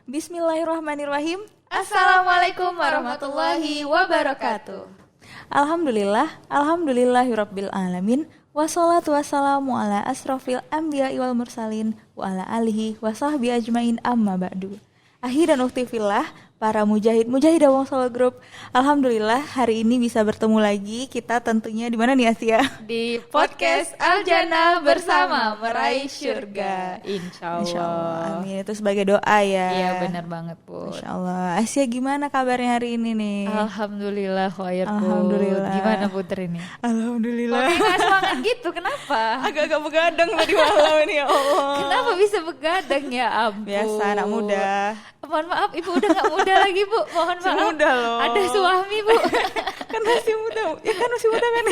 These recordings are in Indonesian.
Bismillahirrahmanirrahim. Assalamualaikum warahmatullahi wabarakatuh. Alhamdulillahirabbil alamin. Wassalatu wassalamu ala asrofil anbiya'i wal mursalin wa ala alihi wa sahbihi ajmain amma ba'du. Akhi dan ukhti fillah, para mujahidah Wong Solo Group. Alhamdulillah hari ini bisa bertemu lagi. Kita tentunya di mana nih Asia? Di podcast Al-Jannah bersama meraih surga. Insyaallah. Amin. Itu sebagai doa ya. Iya benar banget Put. Insyaallah. Asia gimana kabarnya hari ini nih? Alhamdulillah khair Put. Alhamdulillah. Gimana Putri ini? Alhamdulillah. Kok nggak semangat gitu? Kenapa? Agak-agak begadang tadi malam ini ya Allah. Kenapa bisa begadang ya ampun? Biasa anak muda. Mohon maaf ibu udah gak muda lagi Bu. Mohon maaf. Muda loh. Ada suami Bu. Kan masih muda. Ya kan masih muda kan.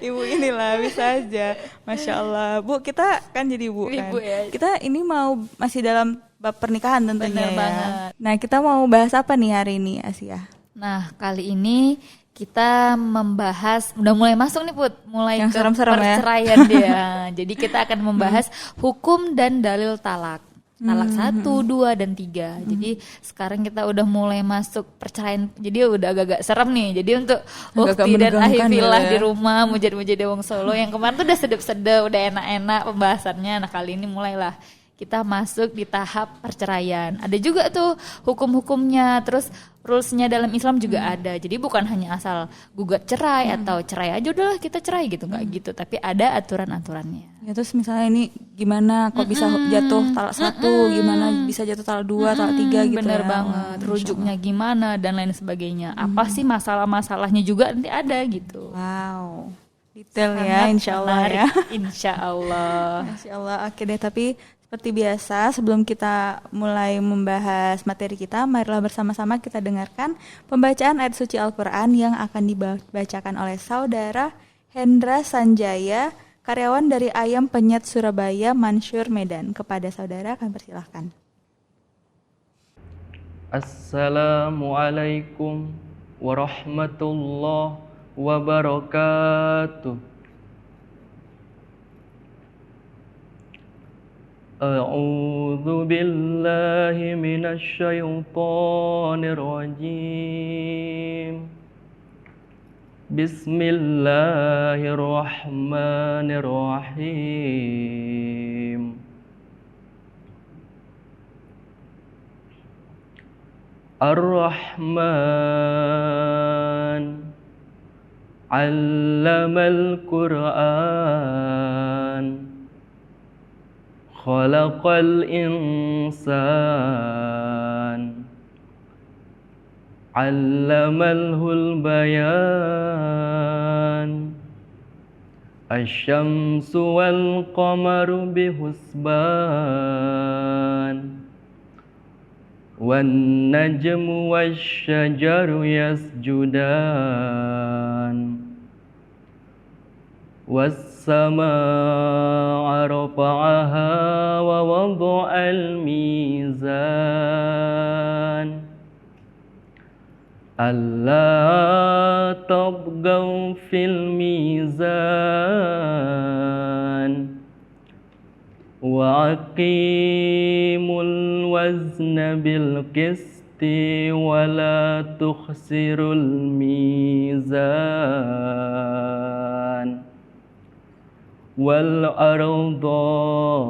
Ibu inilah bisa aja. Masya Allah. Bu kita kan jadi ibu kan. Ya. Kita ini mau masih dalam bab pernikahan tentunya. Bener ya. banget. Nah kita mau bahas apa nih hari ini Asia? Nah kali ini kita membahas, udah mulai masuk nih Put, mulai yang ke serem-serem perceraian dia. Jadi kita akan membahas hukum dan dalil talak. Talak 1, 2, dan 3. Jadi sekarang kita udah mulai masuk perceraian. Jadi udah agak-agak serem nih. Jadi untuk Ukti dan Ahifillah di rumah, mujahid-mujahid Wong Solo yang kemarin tuh udah sedep-sedep, udah enak-enak pembahasannya. Nah kali ini mulailah kita masuk di tahap perceraian. Ada juga tuh hukum-hukumnya, terus rules-nya dalam Islam juga ada. Jadi bukan hanya asal gugat cerai atau cerai aja udahlah kita cerai gitu, enggak gitu. Tapi ada aturan-aturannya. Ya terus misalnya ini gimana kok bisa jatuh talak 1, gimana bisa jatuh talak 2, talak 3 gitu. Bener ya. banget. Rujuknya gimana dan lain sebagainya. Apa sih masalah-masalahnya juga nanti ada gitu. Wow. Detail ya insyaallah ya. Insyaallah. Insyaallah. Oke deh, tapi seperti biasa, sebelum kita mulai membahas materi kita, marilah bersama-sama kita dengarkan pembacaan ayat suci Al-Quran yang akan dibacakan oleh Saudara Hendra Sanjaya, karyawan dari Ayam Penyet Surabaya, Mansur, Medan. Kepada saudara kami persilahkan. Assalamualaikum warahmatullahi wabarakatuh. A'udzu billahi minasy syaithanir rajim. Bismillahirrahmanirrahim. Ar-Rahman 'allamal Qur'an. Khalaqal insan. 'Allamalhul bayan. Asy-syamsu wal qamaru bihusban. Wan najmu wasy-syajaru yasjudan. Was-samaa'a rafa'aha wa wada'al mizan. Alla tabghaw fil mizan. Wa aqimul wazna bil qisti wa la tukhsirul mizan. Wal arda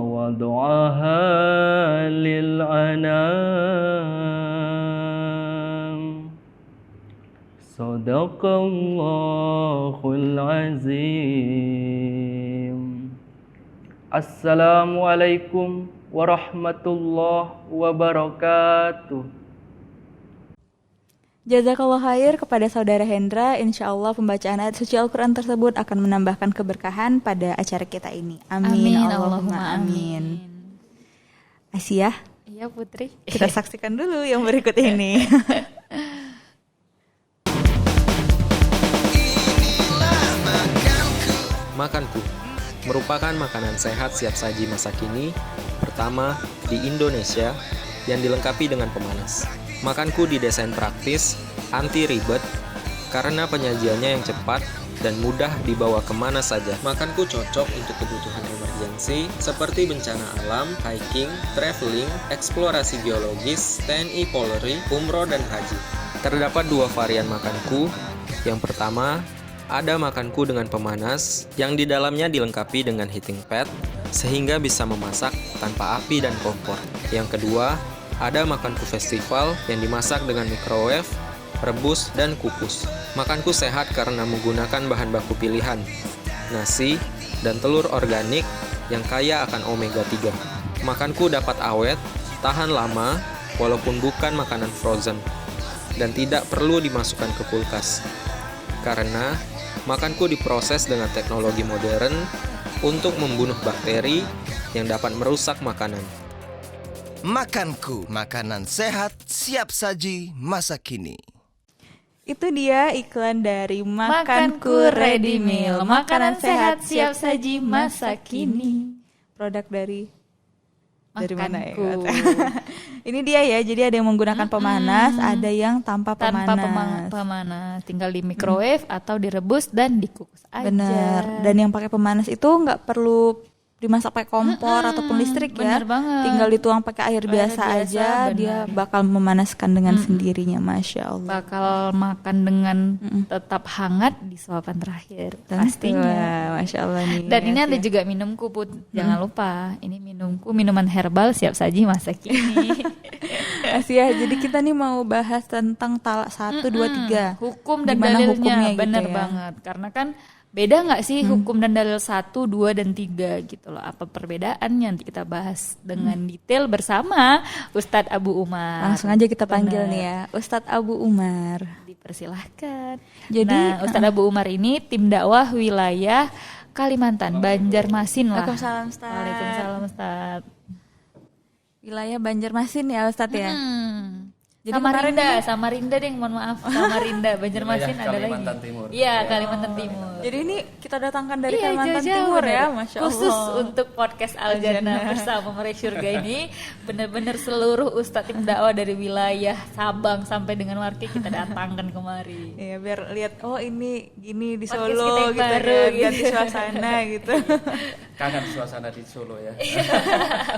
wada'aha lil anam. Sadaqallahul azim. Assalamualaikum warahmatullahi wabarakatuh. Jazakallah khair kepada saudara Hendra. Insyaallah pembacaan ayat suci Al-Quran tersebut akan menambahkan keberkahan pada acara kita ini. Amin. Allahumma amin. Asia. Iya Putri. Kita saksikan dulu yang berikut ini. Makanku merupakan makanan sehat siap saji masa kini pertama di Indonesia yang dilengkapi dengan pemanas. Makanku didesain praktis, anti ribet, karena penyajiannya yang cepat dan mudah dibawa kemana saja. Makanku cocok untuk kebutuhan emergensi emergency seperti bencana alam, hiking, traveling, eksplorasi geologis, TNI Polri, umroh dan haji. Terdapat 2 varian makanku. Yang pertama, ada makanku dengan pemanas yang di dalamnya dilengkapi dengan heating pad sehingga bisa memasak tanpa api dan kompor. Yang kedua, ada makanku festival yang dimasak dengan microwave, rebus, dan kukus. Makanku sehat karena menggunakan bahan baku pilihan, nasi, dan telur organik yang kaya akan omega 3. Makanku dapat awet, tahan lama, walaupun bukan makanan frozen, dan tidak perlu dimasukkan ke kulkas. Karena makanku diproses dengan teknologi modern untuk membunuh bakteri yang dapat merusak makanan. Makanku, makanan sehat, siap saji, masa kini. Itu dia iklan dari Makanku Ready Meal, makanan sehat siap saji masa kini. Produk dari mana ya? Makanku. Ini dia ya, jadi ada yang menggunakan pemanas, ada yang tanpa Tanpa pemanas. pemanas, tinggal di microwave atau direbus dan dikukus aja. Bener. Dan yang pakai pemanas itu nggak perlu dimasak pakai kompor ataupun listrik ya. bener banget. Tinggal dituang pakai air biasa aja, bener. dia bakal memanaskan dengan sendirinya, masya Allah. Bakal makan dengan tetap hangat di suapan terakhir Dan pastinya. wah, masya Allah nih. Dan ini ya. ada juga minumku Put, jangan lupa. Ini minumku, minuman herbal siap saji masa kini. Asia, jadi kita nih mau bahas tentang talak 1, 2, 3. Hukum dan Gimana dalilnya, hukumnya gitu bener ya. banget. Karena kan beda nggak sih hukum dan dalil 1, 2, dan 3 gitu loh. Apa perbedaannya nanti kita bahas dengan detail bersama Ustadz Abu Umar. Langsung aja kita panggil Bener. nih ya, Ustadz Abu Umar. Dipersilahkan. Jadi, nah, Ustadz Abu Umar ini tim dakwah wilayah Kalimantan, Banjarmasin lah. Waalaikumsalam, Ustadz. Waalaikumsalam, Ustadz. Wilayah Banjarmasin ya Ustadz ya. Jadi Samarinda, Samarinda deh, mohon maaf. Samarinda, Banjarmasin ada lagi. Kalimantan Timur. Iya, Kalimantan Timur. Jadi ini kita datangkan dari Iya, Kalimantan jauh-jauh, Timur ya, bener. masya Khusus Allah. untuk podcast Al Jannah bersama Meraih Surga ini, benar-benar seluruh ustadz tim dakwah dari wilayah Sabang sampai dengan Warki kita datangkan kemari. Iya, biar lihat oh ini gini di Podcast kita Solo yang gitu baru, ya, gitu. ganti suasana gitu. Kangen suasana di Solo ya.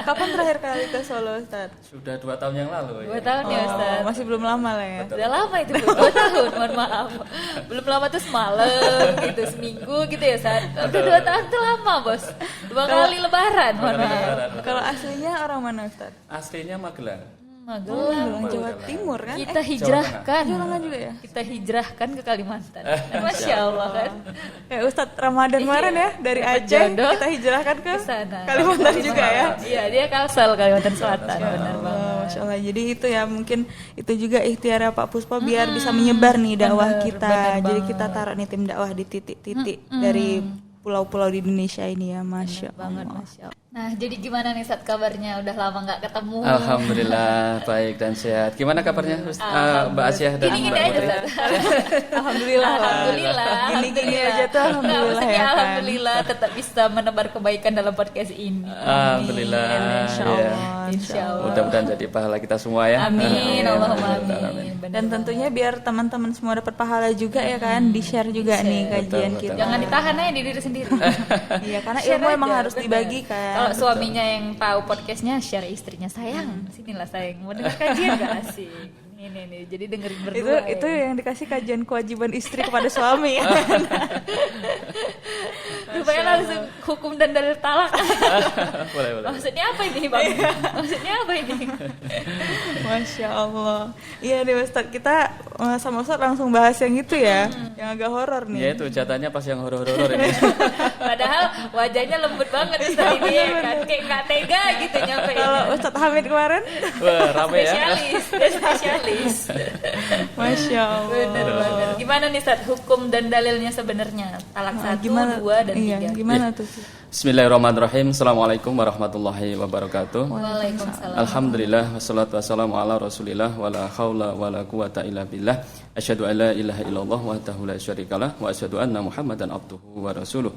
Kapan terakhir kali ke Solo, Ustadz? Sudah 2 tahun yang lalu 2 ya. tahun ya Ustadz. Masih belum lama lah ya. Udah lama itu, 2 tahun, mohon maaf. Belum lama tuh semalam gitu, seminggu gitu ya Ustadz. Udah 2 tahun tuh lama bos. 2 kali lebaran, mohon maaf. Kalau aslinya orang mana, Ustadz? Aslinya Magelang. Magelang. Jawa Timur kan? Kita hijrahkan. Jawa juga ya? Kita hijrahkan ke Kalimantan. Masya Allah kan. Kayak Ustadz Ramadan kemarin ya, dari Dapat Aceh jodoh. kita hijrahkan ke Sana. Kalimantan juga ya. Iya, dia Kalsel Kalimantan Selatan, benar banget. Masya Allah, jadi itu ya mungkin itu juga ikhtiar Pak Puspa biar bisa menyebar nih dakwah kita. Jadi kita taruh nih tim dakwah di titik-titik dari pulau-pulau di Indonesia ini ya, Masya Banget, Allah. Masya Allah. Nah, jadi gimana nih saat kabarnya? Udah lama nggak ketemu. Alhamdulillah baik dan sehat. Gimana kabarnya Mbak Asyah dan Gini-gini Mbak aja, Putri? Ustaz. Alhamdulillah lah. Alhamdulillah. Gini-gini aja tuh Nah, alhamdulillah maksudnya ya kan. alhamdulillah tetap bisa menebar kebaikan dalam podcast ini. Alhamdulillah. Insya ya. Allah. Insya Allah. Mudah-mudahan jadi pahala kita semua ya. Amin, Allahumma Amin. amin. Bener Dan banget. tentunya biar teman-teman semua dapat pahala juga ya kan, di-share juga nih kajian Betul, kita. Jangan ditahan aja di diri sendiri. Iya, karena Share ilmu emang aja, harus bener. dibagikan. Kalau suaminya yang tahu podcastnya, share istrinya, sayang, sinilah sayang, mau denger kajian gak asik? Nih, jadi dengerin berdua. Itu ya. yang dikasih kajian kewajiban istri kepada suami ya. Supaya langsung hukum dan dalil talak. Boleh. Maksudnya apa ini bang? Maksudnya apa ini? Masya Allah. Iya nih Ustadz, kita sama Ustadz langsung bahas yang itu ya, yang agak horor Ya nih. itu jatahnya pas yang horor-horor ini. Padahal wajahnya lembut banget Ustaz ini ya kan, kayak nggak tega gitu nyampein. Kalau Ustadz Hamid kemarin, Wah, rame ya. Spesialis, dia spesialis. Masya Allah. Bener banget. Gimana nih Ustaz hukum dan dalilnya sebenarnya? Talak 1, 2, dan 3. Iya, gimana tuh? Bismillahirrahmanirrahim. Assalamualaikum warahmatullahi wabarakatuh. Waalaikumsalam. Alhamdulillah wassalatu wassalamu ala Rasulillah wala haula wala quwata illa billah. Asyhadu an la ilaha illallah wahdahu la syarikalah wa asyhadu anna Muhammadan abduhu wa rasuluh.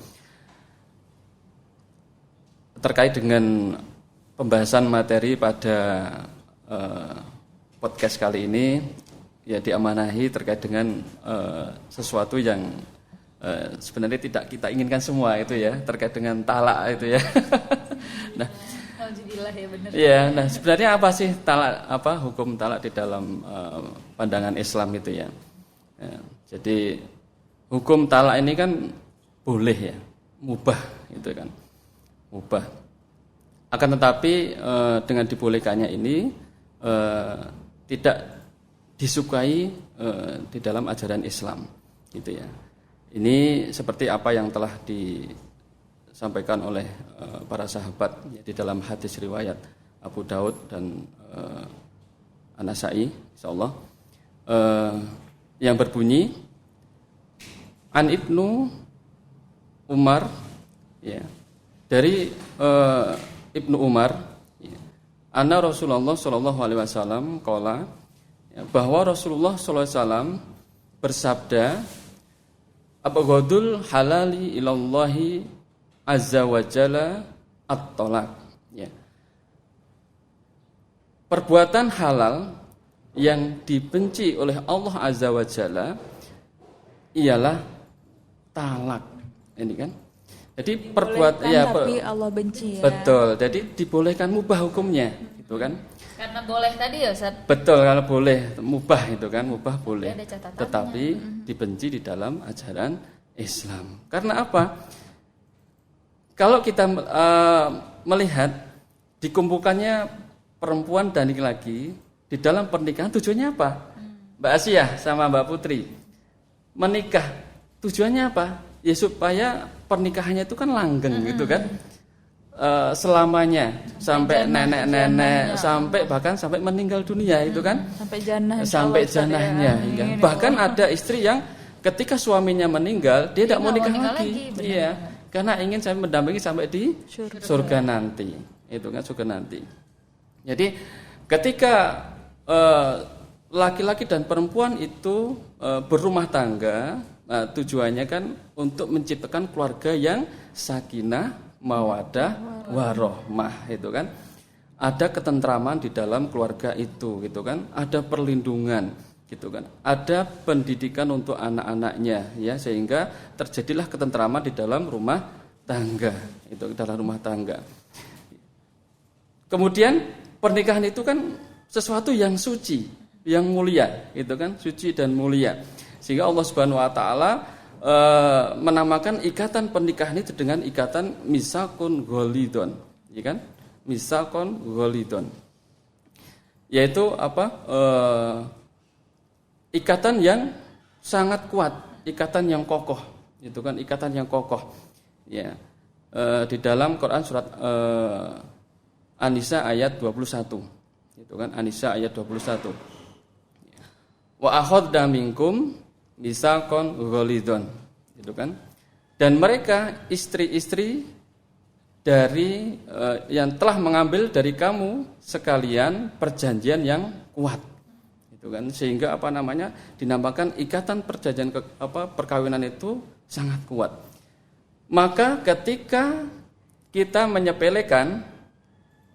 Terkait dengan pembahasan materi pada podcast kali ini, ya diamanahi terkait dengan sesuatu yang sebenarnya tidak kita inginkan semua itu ya, terkait dengan talak itu ya. Nah, alhamdulillah ya benar. iya, nah sebenarnya apa sih talak, hukum talak di dalam pandangan Islam itu ya. Ya, jadi hukum talak ini kan boleh ya, mubah itu kan, mubah. Akan tetapi dengan dibolehkannya ini tidak disukai di dalam ajaran Islam, gitu ya. Ini seperti apa yang telah disampaikan oleh para sahabat ya, di dalam hadis riwayat Abu Daud dan An-Nasa'i, insyaallah, yang berbunyi An Ibnu Umar, ya, dari Ibnu Umar, ya, anna Rasulullah Shallallahu Alaihi Wasallam qala, ya, bahwa Rasulullah Shallallahu Alaihi Wasallam bersabda, abghadul halali ilallahi azza wa jalla at-talaq, ya. Perbuatan halal yang dibenci oleh Allah azza wa jalla ialah talak. Ini kan. Jadi perbuatan ya, tapi Allah benci ya. Betul. Jadi dibolehkan mubah hukumnya, gitu kan? Karena boleh tadi ya Ustaz. Betul, kalau boleh mubah itu kan, mubah boleh. Ada catatannya. Tetapi dibenci di dalam ajaran Islam. Karena apa? Kalau kita melihat dikumpulkannya perempuan dan laki-laki di dalam pernikahan, tujuannya apa? Mbak Asia sama Mbak Putri menikah, tujuannya apa? Ya supaya pernikahannya itu kan langgeng gitu kan, selamanya sampai nenek-nenek, sampai bahkan sampai meninggal dunia itu kan, sampai janahnya. Bahkan ada istri yang ketika suaminya meninggal dia tidak mau nikah lagi. Iya, karena ingin saya mendampingi sampai di surga nanti, itu kan surga nanti. Jadi ketika laki-laki dan perempuan itu berumah tangga, tujuannya kan untuk menciptakan keluarga yang sakinah, mawaddah, warohmah, itu kan. Ada ketentraman di dalam keluarga itu, gitu kan. Ada perlindungan, gitu kan. Ada pendidikan untuk anak-anaknya, ya, sehingga terjadilah ketentraman di dalam rumah tangga, itu dalam rumah tangga. Kemudian pernikahan itu kan sesuatu yang suci, yang mulia, gitu kan, suci dan mulia. Sehingga Allah Subhanahu wa taala menamakan ikatan pernikahan itu dengan ikatan misakun ghalidun, ya kan? Misakun ghalidun. Yaitu apa? Ikatan yang sangat kuat, ikatan yang kokoh, itu kan, ikatan yang kokoh. Ya. Di dalam Quran surat An-Nisa ayat 21. Itu kan, An-Nisa ayat 21. Wa akhadna minkum misaqan ghalidun, gitu kan. Dan mereka istri-istri dari yang telah mengambil dari kamu sekalian perjanjian yang kuat, gitu kan. Sehingga apa namanya, dinamakan ikatan perjanjian perkawinan itu sangat kuat. Maka ketika kita menyepelekan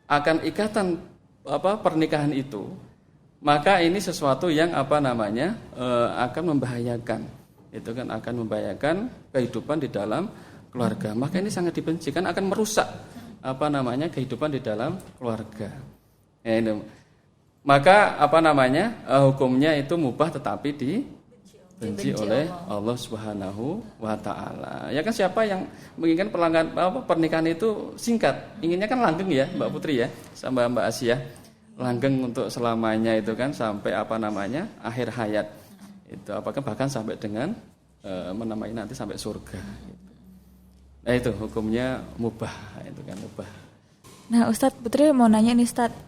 akan ikatan pernikahan itu, maka ini sesuatu yang akan membahayakan, itu kan, akan membahayakan kehidupan di dalam keluarga. Maka ini sangat dibenci, kan akan merusak kehidupan di dalam keluarga. Ya, ini. Maka hukumnya itu mubah tetapi dibenci oleh Allah Subhanahu wa taala. Ya kan, siapa yang menginginkan pernikahan itu singkat, inginnya kan langgeng ya, Mbak Putri ya, sama Mbak Asia. Langgeng untuk selamanya itu kan, sampai akhir hayat itu, apakah bahkan sampai dengan nanti sampai surga gitu. Nah itu hukumnya mubah, itu kan mubah. Nah Ustadz, Putri mau nanya nih Ustadz,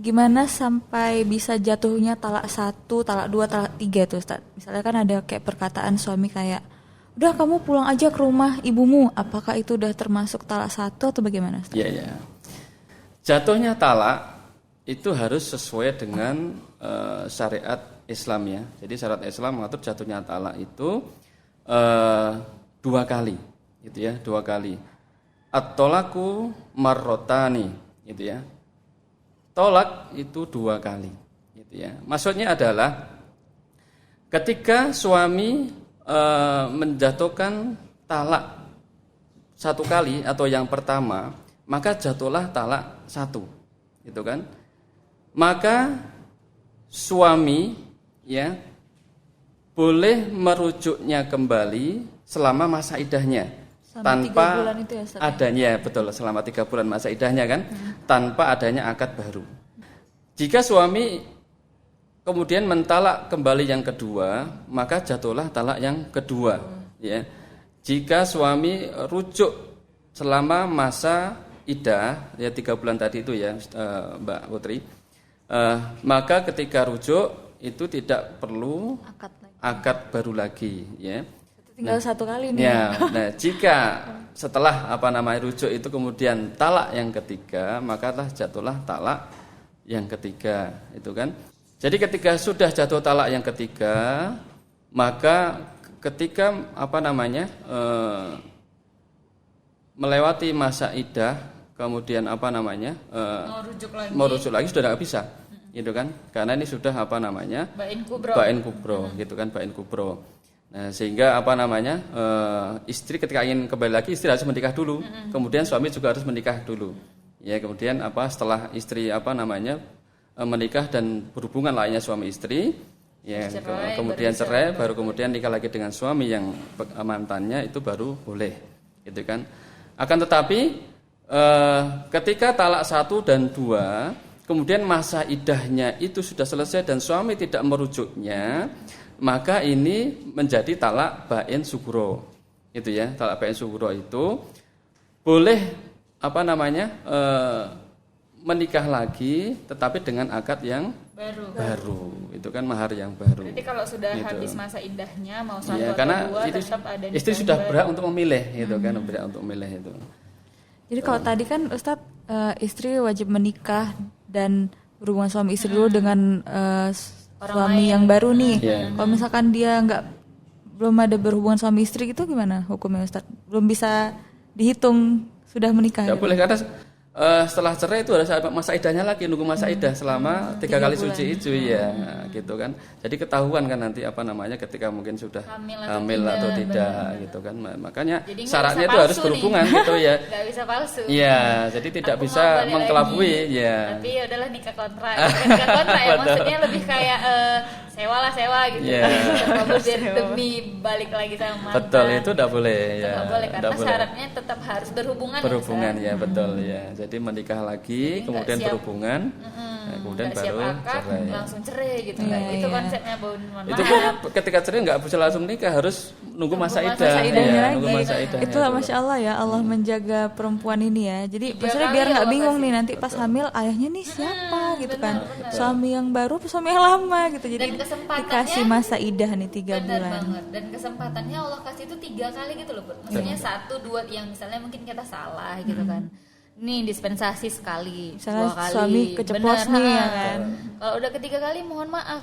gimana sampai bisa jatuhnya talak 1, talak 2, talak 3 tuh Ustadz? Misalnya kan ada kayak perkataan suami kayak, udah kamu pulang aja ke rumah ibumu, apakah itu udah termasuk talak 1 atau bagaimana Ustadz? Iya. Jatuhnya talak itu harus sesuai dengan syariat Islam ya. Jadi syariat Islam mengatur jatuhnya talak itu 2 kali, gitu ya, 2 kali. At-tolaku marrotani, gitu ya. Tolak itu 2 kali, gitu ya. Maksudnya adalah ketika suami menjatuhkan talak satu kali atau yang pertama, maka jatuhlah talak satu, gitu kan? Maka suami ya boleh merujuknya kembali selama masa iddahnya tanpa 3 bulan itu ya, Ustaz? adanya, betul, selama 3 bulan masa iddahnya kan, tanpa adanya akad baru. Jika suami kemudian mentalak kembali yang kedua, maka jatuhlah talak yang kedua. Ya, jika suami rujuk selama masa iddah, ya 3 bulan tadi itu ya, Mbak Putri, maka ketika rujuk itu tidak perlu akad baru lagi. Ya. Tinggal 1 kali nih. Ya, nah jika setelah rujuk itu kemudian talak yang ketiga, maka jatuhlah talak yang ketiga, itu kan. Jadi ketika sudah jatuh talak yang ketiga, maka ketika melewati masa iddah, kemudian mau rujuk lagi sudah tidak bisa, gitu kan? Karena ini sudah bain kubro, gitu kan, bain kubro. Nah, sehingga istri ketika ingin kembali lagi, istri harus menikah dulu, kemudian suami juga harus menikah dulu. Ya, kemudian setelah istri menikah dan berhubungan lainnya suami istri, ya kemudian cerai, baru kemudian nikah lagi dengan suami yang mantannya, itu baru boleh, gitu kan. Akan tetapi ketika talak 1 dan 2, kemudian masa iddahnya itu sudah selesai dan suami tidak merujuknya, maka ini menjadi talak bain sugro, itu ya. Talak bain sugro itu boleh menikah lagi, tetapi dengan akad yang baru, itu kan mahar yang baru. Berarti kalau sudah habis masa iddahnya mau 1 atau 2, karena tetap ada istri sudah berhak untuk memilih, gitu kan, berhak untuk memilih itu. Jadi kalau tadi kan Ustadz, istri wajib menikah dan berhubungan suami istri dulu dengan suami yang baru nih. Kalau misalkan dia belum ada berhubungan suami istri, itu gimana hukumnya Ustadz? Belum bisa dihitung sudah menikah? Tidak boleh, karena setelah cerai itu harus masa iddahnya lagi, nunggu masa iddah selama 3 kali suci itu ya, gitu kan. Jadi ketahuan kan nanti ketika mungkin sudah hamil atau tidak, gitu kan. Makanya jadi syaratnya itu harus berhubungan gitu ya. Gak bisa palsu. Iya, jadi tidak bisa mengkelabui ya. Tapi adalah nikah kontrak. Nikah kontrak ya, maksudnya lebih kayak sewa gitu. Demi balik lagi sama mantan. Betul, itu tidak boleh ya. Tidak boleh, karena syaratnya tetap harus berhubungan. Ya, betul ya. Jadi menikah lagi, kemudian berhubungan, kemudian baru cerai. Langsung cerai gitu kan. Itu konsepnya Itu ketika cerai nggak bisa langsung nikah, harus nunggu masa iddah. Nunggu masa iddah. Itulah Masya Allah ya, Allah menjaga perempuan ini ya. Jadi maksudnya biar nggak bingung nih nanti pas hamil ayahnya nih siapa gitu kan. Suami yang baru, suami yang lama gitu. Jadi dikasih masa iddah nih 3 bulan. Banget. Dan kesempatannya Allah kasih itu 3 kali gitu loh. Maksudnya 1, 2 yang misalnya mungkin kita salah gitu kan. Nih dispensasi sekali, misalnya 2 kali. Suami keceplos nih ya kan. Kalau udah ketiga kali mohon maaf.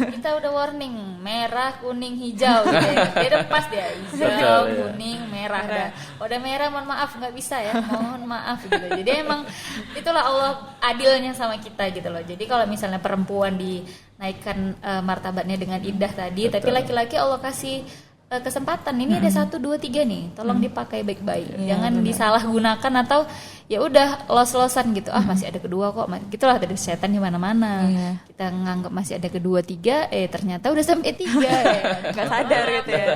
Kita udah warning, merah, kuning, hijau gitu ya. Dia lepas dia, hijau, kuning, merah dah. Udah merah mohon maaf, nggak bisa ya. Mohon maaf gitu. Jadi emang itulah Allah adilnya sama kita gitu loh. Jadi kalau misalnya perempuan dinaikkan martabatnya dengan iddah tadi, tapi laki-laki Allah kasih kesempatan ini ada 1, 2, 3 nih, tolong dipakai baik-baik, jangan disalahgunakan atau ya udah los-losan gitu, masih ada kedua kok, gitulah dari setan di mana-mana. Kita nganggap masih ada kedua 3, ternyata udah sampai 3 ya, nggak sadar gitu ya.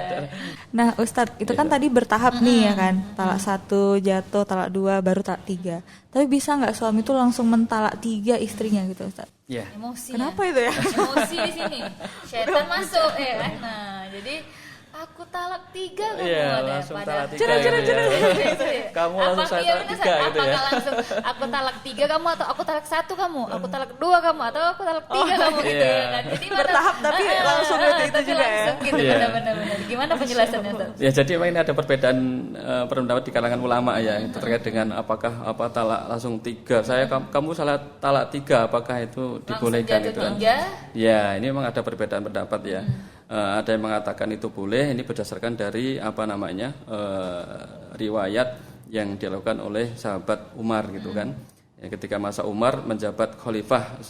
Nah Ustadz, itu kan tadi bertahap nih ya kan, talak 1 jatuh, talak 2, baru talak 3. Tapi bisa nggak suami tuh langsung mentalak 3 istrinya gitu Ustadz? Emosi. Kenapa itu ya? Emosi di sini, setan masuk ya kan. Nah jadi aku talak 3 kamu langsung talak 3 kamu langsung talak 3 gitu ya. Langsung aku talak 3 kamu, atau aku talak 1 kamu, aku talak 2 kamu, atau aku talak 3 kamu gitu ya kan. Jadi bertahap tapi langsung itu juga ya. Gitu, benar-benar. Gimana penjelasannya Ustaz? Ya jadi memang ini ada perbedaan pendapat di kalangan ulama ya, itu terkait dengan apakah talak langsung 3. Kamu salah talak 3, apakah itu dibolehkan gitu kan. Ya, ini memang ada perbedaan pendapat ya. Ada yang mengatakan itu boleh, ini berdasarkan dari riwayat yang dilakukan oleh sahabat Umar gitu kan. Ya, ketika masa Umar menjabat khalifah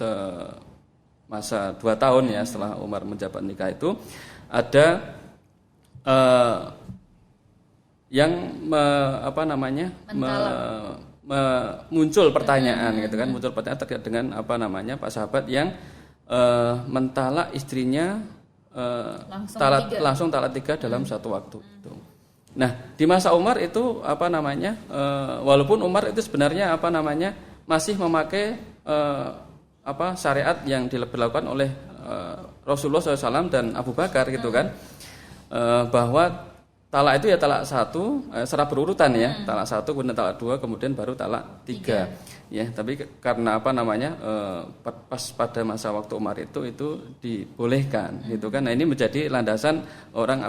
masa 2 tahun ya, setelah Umar menjabat nikah itu ada yang muncul pertanyaan gitu kan, muncul pertanyaan terkait dengan Pak sahabat yang mentalak istrinya langsung talak 3 dalam satu waktu itu. Nah, di masa Umar itu walaupun Umar itu sebenarnya masih memakai syariat yang dilakukan oleh Rasulullah SAW dan Abu Bakar gitu kan, bahwa talak itu ya talak 1 secara berurutan ya, talak 1 kemudian talak 2 kemudian baru talak 3 ya. Tapi karena pas pada masa waktu Umar itu dibolehkan gitu kan. Nah, ini menjadi landasan orang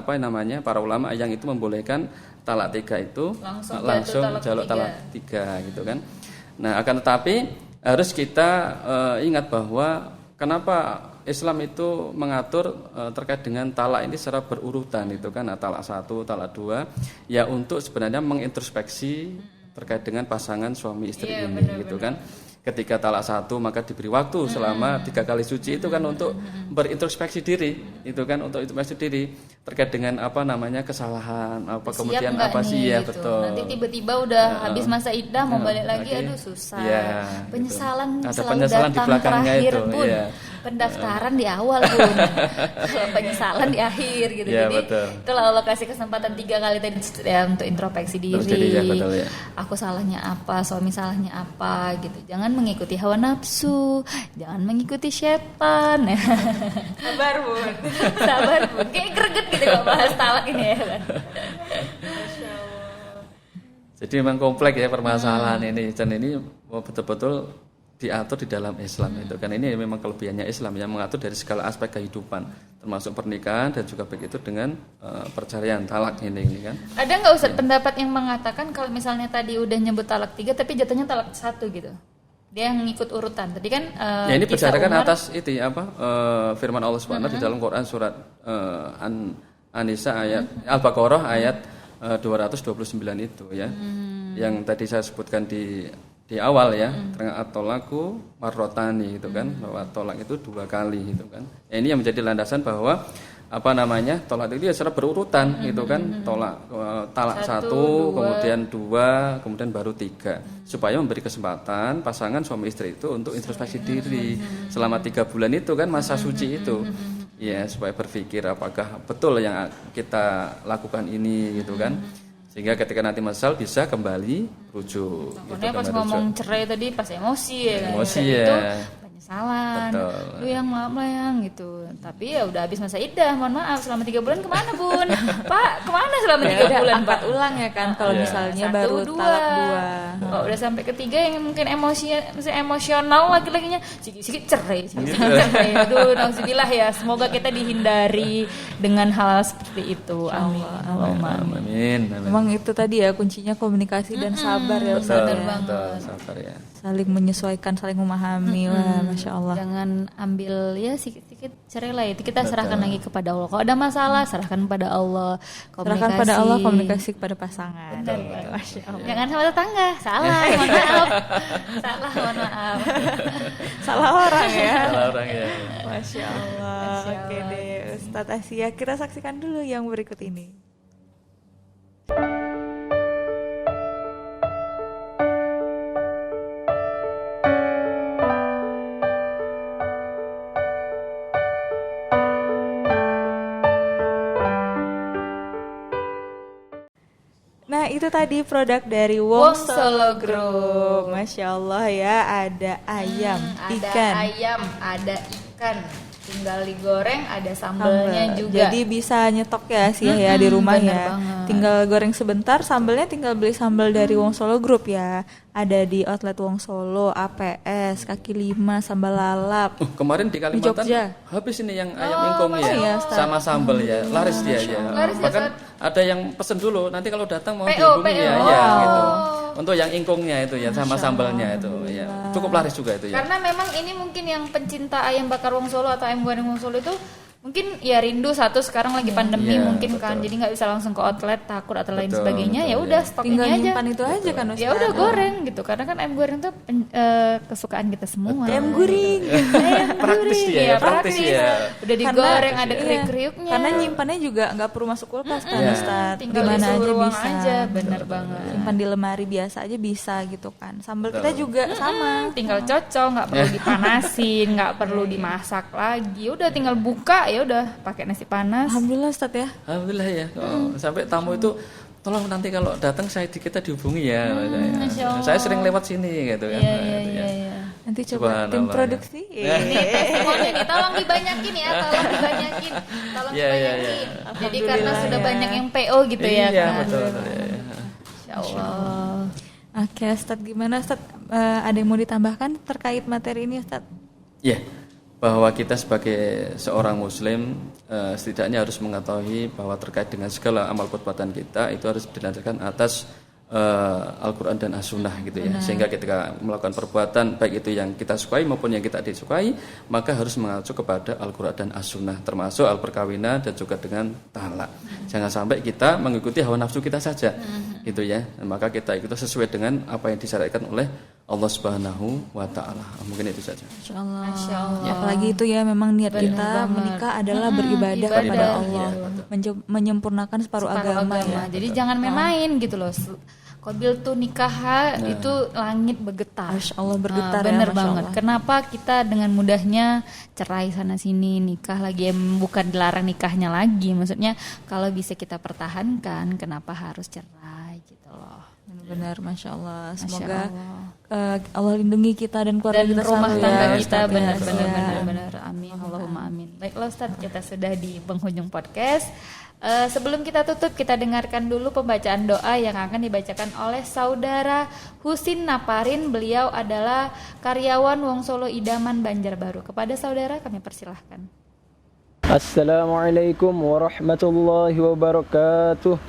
para ulama yang itu membolehkan talak 3 itu langsung jaluk talak 3 gitu kan. Nah, akan tetapi harus kita ingat bahwa kenapa Islam itu mengatur terkait dengan talak ini secara berurutan itu kan, talak 1, talak 2 ya, untuk sebenarnya mengintrospeksi terkait dengan pasangan suami istri ini gitu kan. Ketika talak 1 maka diberi waktu selama 3 kali suci itu kan untuk berintrospeksi diri itu kan, untuk introspeksi diri terkait dengan kesalahan kemudian apa sih ya, gitu. betul. Nanti tiba-tiba udah habis masa iddah mau balik lagi, aduh susah. Ya, penyesalan gitu. Ada selalu penyesalan di datang belakangnya terakhir itu, pun. ya. Pendaftaran di awal pun. Penyesalan di akhir gitu. Ya, jadi betul. itulah Allah kasih kesempatan 3 kali tadi ya, untuk introspeksi diri. Ya, betul, ya. Aku salahnya apa, suami salahnya apa gitu. Jangan mengikuti hawa nafsu, jangan mengikuti setan. Sabar Bun. Sabar Bun. Kayak greget gitu kalau bahas talak ini ya kan. Jadi memang kompleks ya permasalahan ini, dan ini betul-betul diatur di dalam Islam itu kan. Ini memang kelebihannya Islam yang mengatur dari segala aspek kehidupan, termasuk pernikahan dan juga begitu dengan perceraian, talak ini kan. Ada nggak Ustaz pendapat yang mengatakan kalau misalnya tadi udah nyebut talak 3 tapi jatuhnya talak 1 gitu? Dia yang ngikut urutan. Tadi kan ya ini berdasarkan Umar, atas itu firman Allah Subhanahu di dalam Quran surat An-Nisa ayat Al-Baqarah ayat 229 itu ya. Yang tadi saya sebutkan di awal ya, at-tolaku marrotani gitu kan, bahwa tolak itu 2 kali gitu kan. Ya, ini yang menjadi landasan bahwa tolak itu ya secara berurutan gitu kan, talak 1 kemudian 2 kemudian baru 3, supaya memberi kesempatan pasangan suami istri itu untuk introspeksi diri selama 3 bulan itu kan, masa suci itu ya, supaya berpikir apakah betul yang kita lakukan ini gitu kan, sehingga ketika nanti masal bisa kembali rujuk. Pokoknya pas ngomong cerai tadi pas emosi ya kan. Emosi ya. ya. Itu penyesalan. Betul. Lu yang maaf lah yang gitu. Tapi ya udah habis masa iddah, mohon maaf selama 3 bulan kemana Bun? Pak, kemana selama 3 bulan Pak? Ulang ya kan kalau misalnya 1, baru 2. talak 2. Oh, udah sampai ketiga yang mungkin emosional lagi-laginya sikit-sikit cerai, cerai. Aduh, nauzubillah ya. Semoga kita dihindari dengan hal seperti itu. Amin. Amin. Memang itu tadi ya kuncinya komunikasi dan sabar ya Ustaz. Betul, sabar ya. Saling menyesuaikan, saling memahami. Wah, Masya Allah. Jangan ambil ya sikit-sikit cerai lah, itu kita serahkan lagi kepada Allah. Kalau ada masalah serahkan pada Allah. Serahkan pada Allah, komunikasi kepada pasangan. Masya Allah. Jangan sama tetangga, salah, mohon maaf. Salah, mohon maaf. Salah orang ya. Salah orang ya. Masya Allah. Oke deh, Ustadz Asia, kita saksikan dulu yang berikut ini. Nah itu tadi produk dari Wong Solo Group. Masya Allah ya, ada ayam, ikan. Ada ayam, ada ikan. Tinggal digoreng, ada sambalnya juga. Jadi bisa nyetok ya sih ya di rumah ya. Banget. Tinggal goreng sebentar, sambalnya tinggal beli sambal dari Wong Solo Group ya. Ada di outlet Wong Solo, APS, Kaki Lima, sambal lalap. Kemarin di Kalimantan Jogja. habis ini yang ayam ingkung ya, ya, Ustaz. sama sambal ya, laris dia ya. Laris ya, Bahkan Ustaz. ada yang pesen dulu, nanti kalau datang mau PO, dihubungi ya, PO. ya gitu. Untuk yang ingkungnya itu ya, sama sambalnya itu ya, cukup laris juga itu ya. Karena memang ini mungkin yang pencinta ayam bakar Wong Solo atau ayam goreng Wong Solo itu mungkin ya rindu satu sekarang lagi pandemi Iya, mungkin betul. kan, jadi nggak bisa langsung ke outlet takut atau lain Betul, sebagainya. betul, Ya udah ya. stok Tinggal ini aja. nyimpan itu aja kan Ustaz. Ya udah goreng gitu, karena kan ayam goreng tuh kesukaan kita semua. Ayam guring. Praktis dia, ya, praktis ya. Udah digoreng ada iya, kriuk-kriuknya. Karena nyimpannya juga nggak perlu masuk kulkas kan Iya. Ustaz. tinggal Di di mana suhu aja ruang bisa. aja, bener banget. Simpan di lemari biasa aja bisa gitu kan. Sambal kita juga sama. Tinggal cocok, nggak perlu dipanasin, nggak perlu dimasak lagi. Udah tinggal buka, ya udah pakai nasi panas. Alhamdulillah Ustaz ya. Alhamdulillah ya. Sampai tamu itu tolong nanti kalau datang kita dihubungi ya. Masya Allah. Saya sering lewat sini gitu kan. Iya, Nah, iya, itu iya, ya. iya. Nanti coba Subhanallah, tim ya. produksi. Testimoni nih, tolong dibanyakin ya, tolong dibanyakin, tolong Iya, iya, dibanyakin. iya. Jadi karena Alhamdulillah sudah ya. banyak yang PO gitu ya Iya, kan. betul. Betul, ya, ya. Masya Allah. Oke Ustaz, gimana Ustaz? Ada yang mau ditambahkan terkait materi ini Ustaz? Ya, bahwa kita sebagai seorang muslim setidaknya harus mengetahui bahwa terkait dengan segala amal perbuatan kita itu harus dilanjutkan atas Al-Quran dan As-Sunnah gitu ya. Sehingga ketika melakukan perbuatan baik itu yang kita sukai maupun yang kita disukai, maka harus mengacu kepada Al-Quran dan As-Sunnah, termasuk al-perkawinan dan juga dengan talak. Jangan sampai kita mengikuti hawa nafsu kita saja gitu ya. Maka kita ikuti sesuai dengan apa yang disyariatkan oleh Allah Subhanahu wa taala. Mungkin itu saja. Masya Allah. Masya Allah. Apalagi itu ya memang niat Benar kita banget. menikah adalah beribadah ibadah. kepada Iya, Allah, menyempurnakan separuh agama ya. Jadi jangan main-main gitu loh. Qabil tuh nikah itu langit bergetar. Masya Allah bergetar ya, Bener Masya banget. Allah. Kenapa kita dengan mudahnya cerai sana sini, nikah lagi, bukan dilarang nikahnya lagi. Maksudnya kalau bisa kita pertahankan, kenapa harus cerai gitu loh. Benar, Masya Allah. Masya Semoga Allah. Allah lindungi kita dan keluarga Dan kita rumah selalu tangga ya, kita Ustaz, ya. benar-benar Ya. benar-benar amin Allahumma amin. Baiklah Ustaz, kita sudah di penghujung podcast. Sebelum kita tutup, kita dengarkan dulu pembacaan doa yang akan dibacakan oleh saudara Husin Naparin. Beliau adalah karyawan Wong Solo Idaman Banjarbaru. Kepada saudara kami persilahkan. Assalamualaikum warahmatullahi wabarakatuh.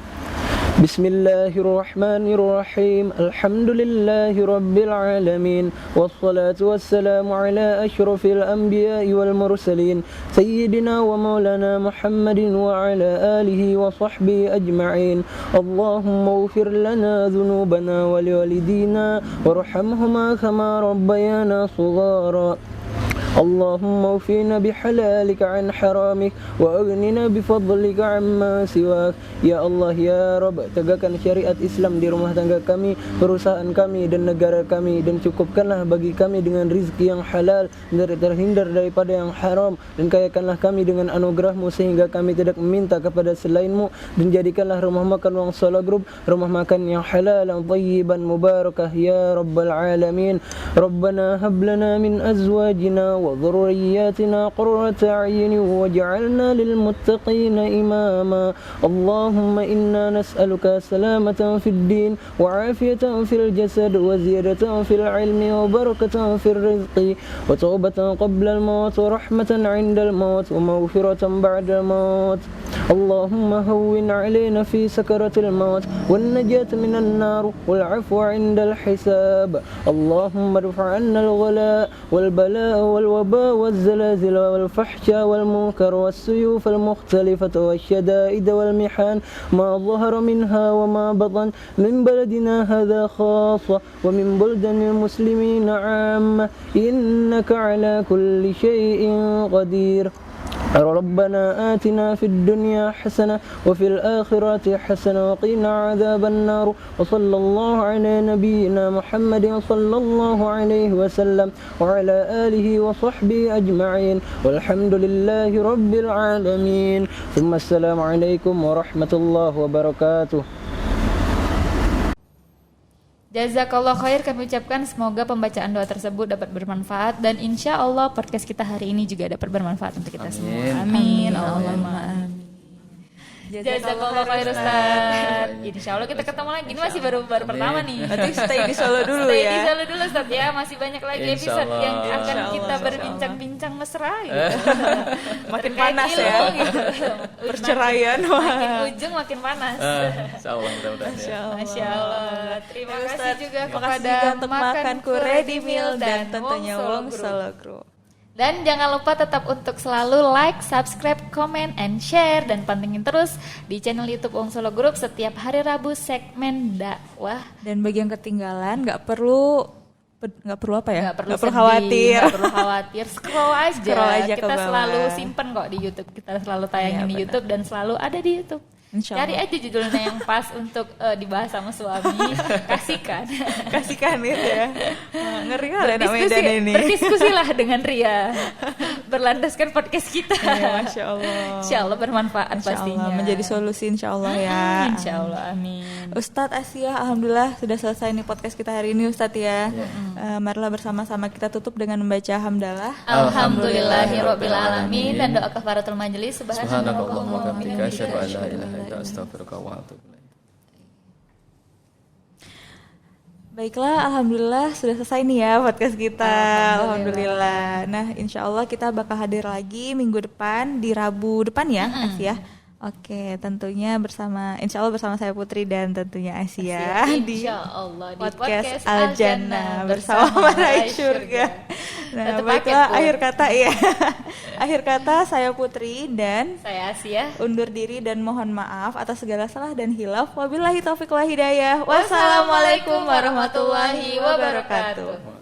Bismillahirrahmanirrahim. Alhamdulillahi rabbil alamin. Wassalatu wassalamu ala ashrafil anbiya'i wal mursalin Sayyidina wa maulana Muhammadin wa ala alihi wa sahbihi ajma'in. Allahumma ufir lana dhunubana wa liwalidina warhamhuma kama rabbayana sughara. اللهم وفينا بحلالك عن حرامك وأغننا بفضلك عما سواك. Ya Allah ya Rabb, tegakkan syariat Islam di rumah tangga kami, perusahaan kami dan negara kami, dan cukupkanlah bagi kami dengan rizki yang halal dan terhindar daripada yang haram, dan kayakanlah kami dengan anugerahmu sehingga kami tidak meminta kepada selainmu, dan jadikanlah rumah makan Wong Solo Group rumah makan yang halal yang thayyiban mubarakah ya Rabbal Alamin. Rabbana hablana min azwajina وذرياتنا قرة أعين واجعلنا للمتقين إماما. اللهم إنا نسألك سلامة في الدين وعافية في الجسد وزيادة في العلم وبركة في الرزق وتوبة قبل الموت ورحمة عند الموت ومغفرة بعد الموت. اللهم هون علينا في سكرة الموت والنجاة من النار والعفو عند الحساب. اللهم ارفع عنا الغلاء والبلاء والوباء والزلازل والفحشاء والمنكر والسيوف المختلفة والشدائد والمحن ما ظهر منها وما بطن من بلدنا هذا خاصة ومن بلدان المسلمين عامة إنك على كل شيء قدير. ربنا آتنا في الدنيا حسنة وفي الآخرة حسنة وقنا عذاب النار. وصلى الله على نبينا محمد صلى الله عليه وسلم وعلى آله وصحبه أجمعين والحمد لله رب العالمين. ثم السلام عليكم ورحمة الله وبركاته. Jazakallah khair kami ucapkan, semoga pembacaan doa tersebut dapat bermanfaat dan insya Allah podcast kita hari ini juga dapat bermanfaat untuk kita semua. Amin. Allahumma amin. Jazakallah khair Ustaz. Insya Allah kita ketemu lagi. Ini masih baru pertama nih. Berarti stay di Solo dulu Stay ya. di Solo dulu Ustaz ya. Masih banyak lagi Insya episode Allah. yang akan Insya kita Allah. berbincang-bincang mesra gitu. Makin Terkait panas ilmu ya. gitu. Perceraian. Makin ujung makin panas. Insya Allah mudah-mudahan ya. Masya Allah. Terima Ya, kasih Ustaz. juga Makasih kepada juga untuk Makanku Ready Meal dan dan tentunya Wong Group. Solo Group. Dan jangan lupa tetap untuk selalu like, subscribe, comment, and share. Dan pantengin terus di channel YouTube Wong Solo Group setiap hari Rabu segmen dakwah. Dan bagi yang ketinggalan nggak perlu apa ya? Nggak perlu Nggak perlu sedih, khawatir. nggak perlu khawatir. Scroll aja ke kita bawah. selalu simpen kok di YouTube. Kita selalu tayangin Iya, di benar. YouTube dan selalu ada di YouTube. Insya Cari Allah. aja judulnya yang pas untuk dibahas sama suami. Kasihkan. Kasihkan itu ya. Nah, ngeri kali namanya Dan ini. Berdiskusilah dengan Ria. Berlandaskan podcast kita. Ya, Masya Allah. Insya Allah bermanfaat Insya pastinya. Allah menjadi solusi insya Allah ya. Insya Allah, amin. Ustadz Asia, alhamdulillah sudah selesai nih podcast kita hari ini Ustadz ya. Marilah bersama-sama kita tutup dengan membaca hamdalah. Alhamdulillahirabbil alamin dan doa kafaratul majelis. Subhanakallahumma wa bihamdika asyhadu an la ilaha illa anta astaghfiruka wa atubu ilaik. Baiklah, alhamdulillah sudah selesai nih ya podcast kita. Alhamdulillah. Nah, insya Allah kita bakal hadir lagi minggu depan di Rabu depan ya, Asia. Oke, tentunya insya Allah bersama saya Putri dan tentunya Asia di Insya Allah di podcast Al-Jannah bersama meraih surga. Nah, Tetep baiklah, paket, Bu. akhir kata ya. Akhir kata saya Putri dan Saya Asia. undur diri dan mohon maaf atas segala salah dan hilaf. Wabillahi taufiq wal hidayah. Wassalamualaikum warahmatullahi wabarakatuh.